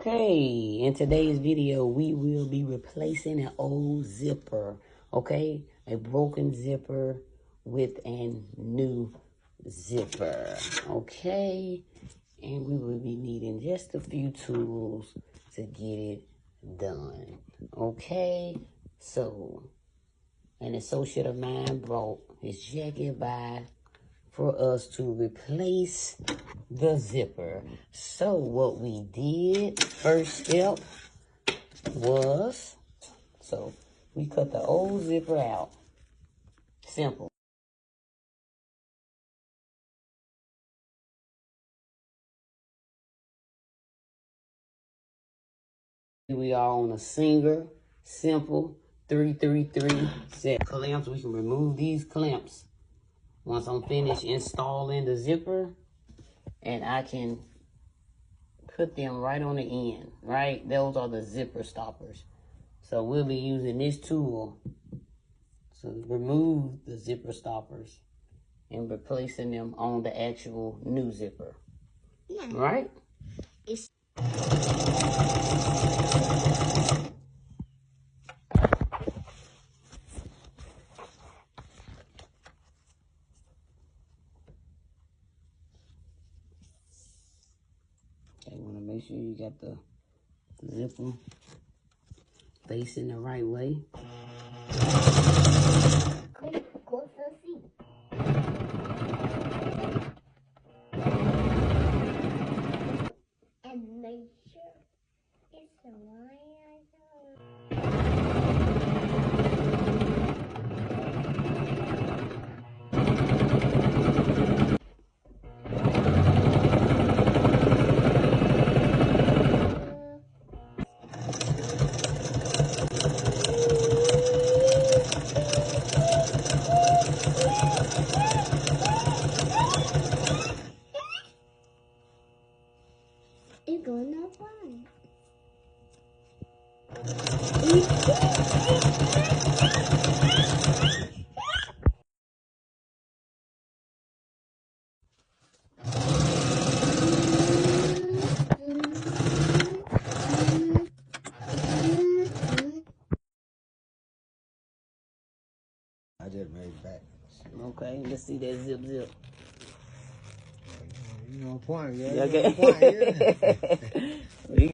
Okay, in today's video, we will be replacing an old zipper, okay? A broken zipper with a new zipper, okay? And we will be needing just a few tools to get it done, okay? So, an associate of mine brought his jacket by for us to replace the zipper. So what we did, first step was, so we cut the old zipper out. Simple. We are on a Singer simple 333 set. Clamps, we can remove these clamps once I'm finished installing the zipper, and I can put them right on the end, right? Those are the zipper stoppers. So we'll be using this tool to remove the zipper stoppers and replacing them on the actual new zipper. Yeah. Right? Okay, want to make sure you got the zipper facing the right way. And make sure it's the line I know. It's gonna fly. I just made it back. Okay, let's see that zip. You know, point, yeah. Okay. You know, point, yeah.